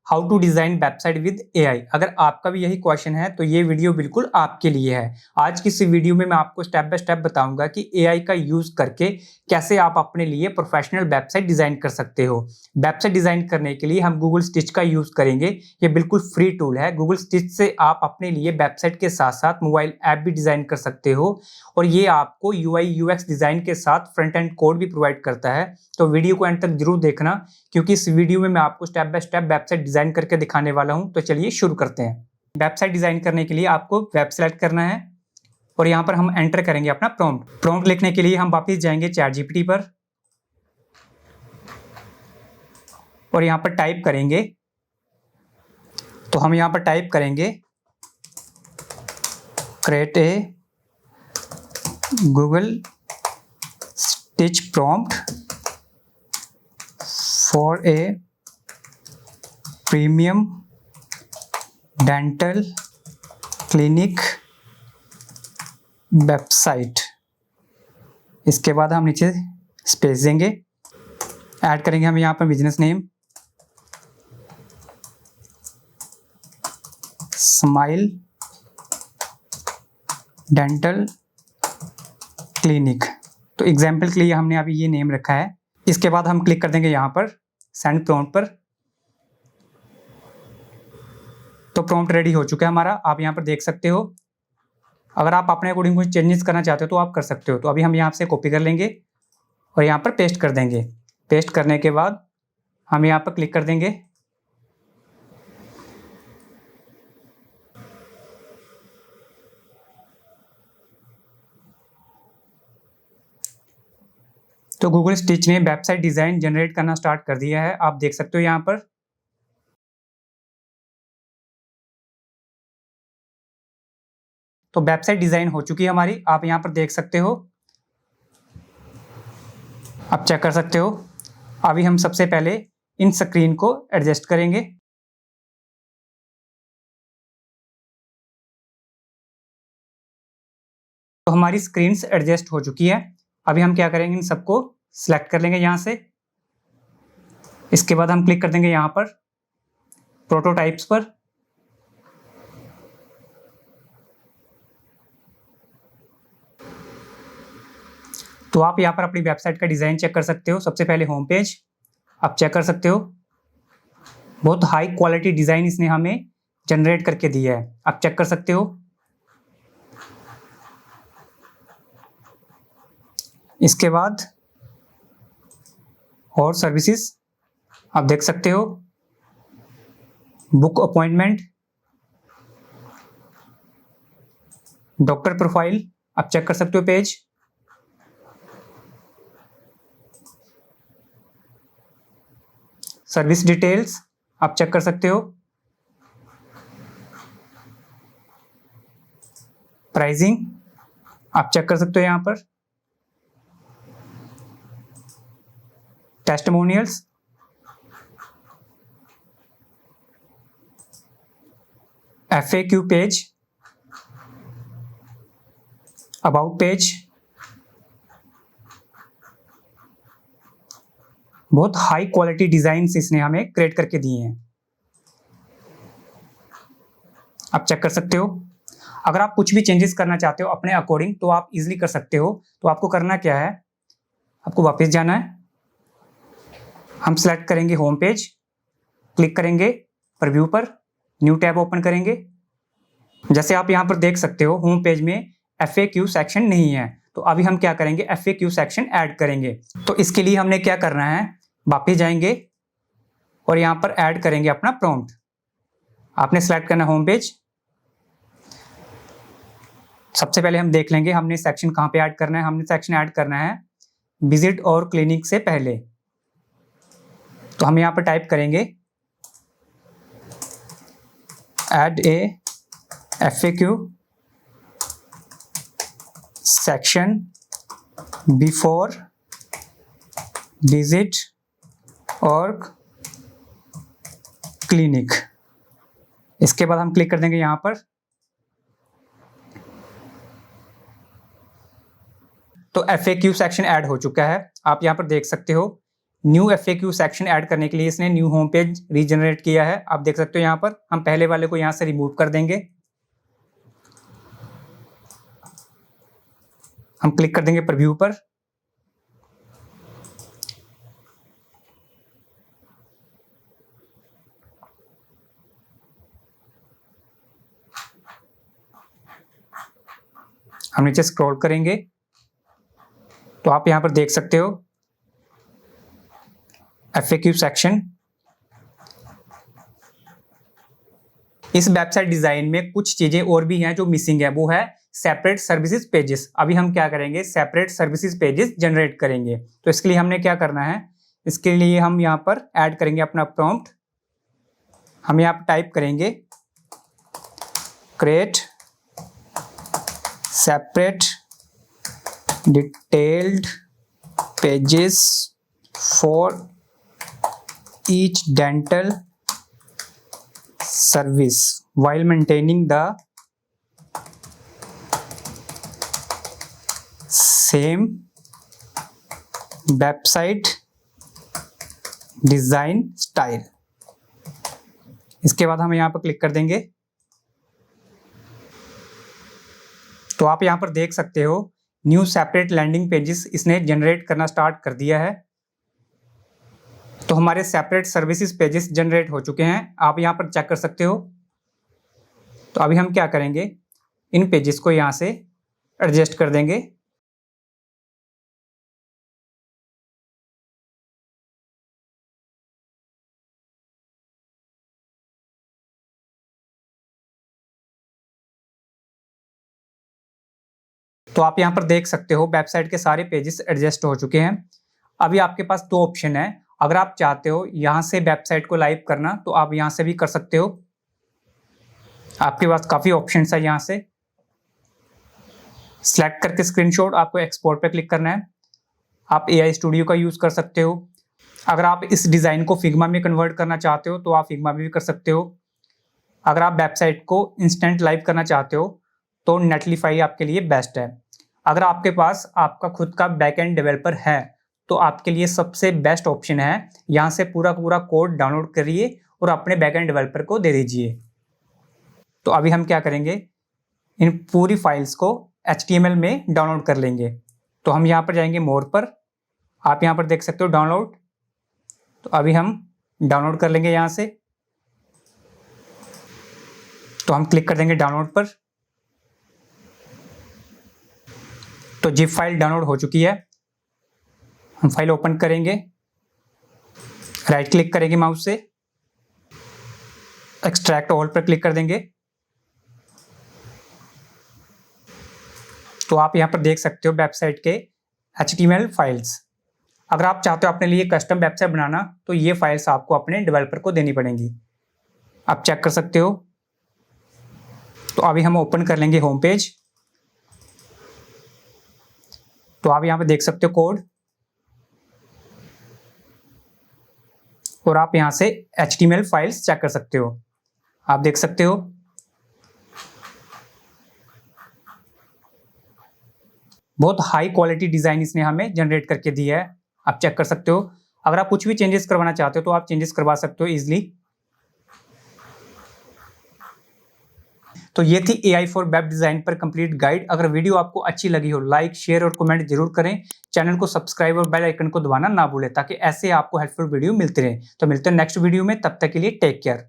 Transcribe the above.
How to design website with AI. अगर आपका भी यही क्वेश्चन है तो ये वीडियो बिल्कुल आपके लिए है। आज की इस वीडियो में मैं आपको स्टेप बाय स्टेप बताऊंगा कि एआई का यूज करके कैसे आप अपने लिए प्रोफेशनल वेबसाइट डिजाइन कर सकते हो। वेबसाइट डिजाइन करने के लिए हम गूगल स्टिच का यूज करेंगे। ये बिल्कुल फ्री टूल है। गूगल स्टिच से आप अपने लिए वेबसाइट के साथ साथ मोबाइल ऐप भी डिजाइन कर सकते हो और ये आपको यूआई यूएक्स डिजाइन के साथ फ्रंट एंड कोड भी प्रोवाइड करता है। तो वीडियो को एंड तक जरूर देखना, क्योंकि इस वीडियो में मैं आपको step by step website design करके दिखाने वाला हूं। तो चलिए शुरू करते हैं। वेबसाइट डिजाइन करने के लिए आपको वेब सेलेक्ट करना है और यहां पर हम एंटर करेंगे अपना प्रॉम्प्ट। प्रॉम्प्ट लिखने के लिए हम वापस जाएंगे चैट जीपीटी पर और यहां पर टाइप करेंगे। तो हम यहां पर टाइप करेंगे create a Google stitch prompt for a premium dental clinic website. इसके बाद हम नीचे स्पेस देंगे, ऐड करेंगे हम यहाँ पर business name smile dental clinic. तो एग्जाम्पल के लिए हमने अभी ये नेम रखा है। इसके बाद हम क्लिक कर देंगे यहाँ पर सेंड प्रॉम्प्ट पर। तो प्रॉम्प्ट रेडी हो चुका है हमारा, आप यहाँ पर देख सकते हो। अगर आप अपने अकॉर्डिंग कुछ चेंजेस करना चाहते हो तो आप कर सकते हो। तो अभी हम यहाँ से कॉपी कर लेंगे और यहाँ पर पेस्ट कर देंगे। पेस्ट करने के बाद हम यहाँ पर क्लिक कर देंगे। तो गूगल स्टिच ने वेबसाइट डिजाइन जनरेट करना स्टार्ट कर दिया है, आप देख सकते हो यहाँ पर। तो वेबसाइट डिजाइन हो चुकी है हमारी, आप यहाँ पर देख सकते हो। आप चेक कर सकते हो। अभी हम सबसे पहले इन स्क्रीन को एडजस्ट करेंगे। तो हमारी स्क्रीन एडजस्ट हो चुकी है। अभी हम क्या करेंगे, इन सबको सिलेक्ट कर लेंगे यहाँ से। इसके बाद हम क्लिक कर देंगे यहाँ पर प्रोटोटाइप्स पर। तो आप यहाँ पर अपनी वेबसाइट का डिजाइन चेक कर सकते हो। सबसे पहले होम पेज आप चेक कर सकते हो, बहुत हाई क्वालिटी डिजाइन इसने हमें जनरेट करके दिया है, आप चेक कर सकते हो। इसके बाद और सर्विसेज आप देख सकते हो, बुक अपॉइंटमेंट, डॉक्टर प्रोफाइल आप चेक कर सकते हो पेज। सर्विस डिटेल्स आप चेक कर सकते हो। प्राइसिंग आप चेक कर सकते हो यहाँ पर। Testimonials, FAQ page, about page. बहुत हाई क्वालिटी डिजाइन्स इसने हमें क्रिएट करके दिए हैं, आप चेक कर सकते हो। अगर आप कुछ भी चेंजेस करना चाहते हो अपने अकॉर्डिंग तो आप इजीली कर सकते हो। तो आपको करना क्या है, आपको वापस जाना है। हम सेलेक्ट करेंगे होम पेज, क्लिक करेंगे प्रीव्यू पर, न्यू टैब ओपन करेंगे। जैसे आप यहाँ पर देख सकते हो होम पेज में FAQ सेक्शन नहीं है, तो अभी हम क्या करेंगे, FAQ सेक्शन ऐड करेंगे। तो इसके लिए हमने क्या करना है, वापस जाएंगे और यहाँ पर ऐड करेंगे अपना प्रॉम्प्ट। आपने सेलेक्ट करना होम पेज। सबसे पहले हम देख लेंगे हमने सेक्शन कहाँ पे ऐड करना है। हमने सेक्शन ऐड करना है विजिट और क्लिनिक से पहले। तो हम यहाँ पर टाइप करेंगे add a FAQ section before visit और क्लिनिक। इसके बाद हम क्लिक कर देंगे यहाँ पर। तो FAQ सेक्शन ऐड हो चुका है, आप यहाँ पर देख सकते हो। न्यू FAQ सेक्शन ऐड करने के लिए इसने न्यू होम पेज रीजनरेट किया है। आप देख सकते हो यहाँ पर हम पहले वाले को यहाँ से रिमूव कर देंगे। हम क्लिक कर देंगे प्रीव्यू पर। हम नीचे स्क्रॉल करेंगे तो आप यहां पर देख सकते हो FAQ सेक्शन। इस वेबसाइट डिजाइन में कुछ चीजें और भी हैं जो मिसिंग है, वो है सेपरेट सर्विसेज पेजेस। अभी हम क्या करेंगे, सेपरेट सर्विसेज पेजेस जनरेट करेंगे। तो इसके लिए हमने क्या करना है, इसके लिए हम यहाँ पर ऐड करेंगे अपना प्रॉम्प्ट। हम यहाँ पर टाइप करेंगे create separate detailed pages for each dental service while maintaining the same website design style। इसके बाद हम यहाँ पर क्लिक कर देंगे तो आप यहाँ पर देख सकते हो न्यू सेपरेट लैंडिंग पेजेस इसने जनरेट करना स्टार्ट कर दिया है। तो हमारे सेपरेट सर्विसेज पेजेस जनरेट हो चुके हैं, आप यहाँ पर चेक कर सकते हो। तो अभी हम क्या करेंगे, इन पेजेस को यहाँ से एडजस्ट कर देंगे। तो आप यहाँ पर देख सकते हो वेबसाइट के सारे पेजेस एडजस्ट हो चुके हैं। अभी आपके पास दो ऑप्शन है, अगर आप चाहते हो यहाँ से वेबसाइट को लाइव करना तो आप यहाँ से भी कर सकते हो। आपके पास काफ़ी ऑप्शंस है, यहाँ से सिलेक्ट करके स्क्रीनशॉट आपको एक्सपोर्ट पे क्लिक करना है। आप AI स्टूडियो का यूज़ कर सकते हो। अगर आप इस डिज़ाइन को फिग्मा में कन्वर्ट करना चाहते हो तो आप फिग्मा में भी कर सकते हो। अगर आप वेबसाइट को इंस्टेंट लाइव करना चाहते हो तो नेटलीफाई आपके लिए बेस्ट है। अगर आपके पास आपका खुद का बैकएंड डेवलपर है तो आपके लिए सबसे बेस्ट ऑप्शन है, यहाँ से पूरा पूरा कोड डाउनलोड करिए और अपने बैकएंड डेवलपर को दे दीजिए। तो अभी हम क्या करेंगे, इन पूरी फाइल्स को HTML में डाउनलोड कर लेंगे। तो हम यहाँ पर जाएंगे मोर पर, आप यहाँ पर देख सकते हो डाउनलोड। तो अभी हम डाउनलोड कर लेंगे यहाँ से। तो हम क्लिक कर देंगे डाउनलोड पर। तो जिप फाइल डाउनलोड हो चुकी है। हम फाइल ओपन करेंगे, राइट क्लिक करेंगे माउस से, एक्सट्रैक्ट ऑल पर क्लिक कर देंगे। तो आप यहाँ पर देख सकते हो वेबसाइट के HTML फाइल्स। अगर आप चाहते हो अपने लिए कस्टम वेबसाइट बनाना तो ये फाइल्स आपको अपने डेवलपर को देनी पड़ेंगी, आप चेक कर सकते हो। तो अभी हम ओपन कर लेंगे होम पेज। तो आप यहाँ पे देख सकते हो कोड, और आप यहाँ से HTML फाइल्स चेक कर सकते हो। आप देख सकते हो बहुत हाई क्वालिटी डिजाइन इसने हमें जनरेट करके दिया है, आप चेक कर सकते हो। अगर आप कुछ भी चेंजेस करवाना चाहते हो तो आप चेंजेस करवा सकते हो इजीली। तो ये थी AI फॉर वेब डिजाइन पर कंप्लीट गाइड। अगर वीडियो आपको अच्छी लगी हो लाइक शेयर और कमेंट जरूर करें। चैनल को सब्सक्राइब और बेल आइकन को दबाना ना भूलें ताकि ऐसे आपको हेल्पफुल वीडियो मिलते रहे। तो मिलते हैं नेक्स्ट वीडियो में, तब तक के लिए टेक केयर।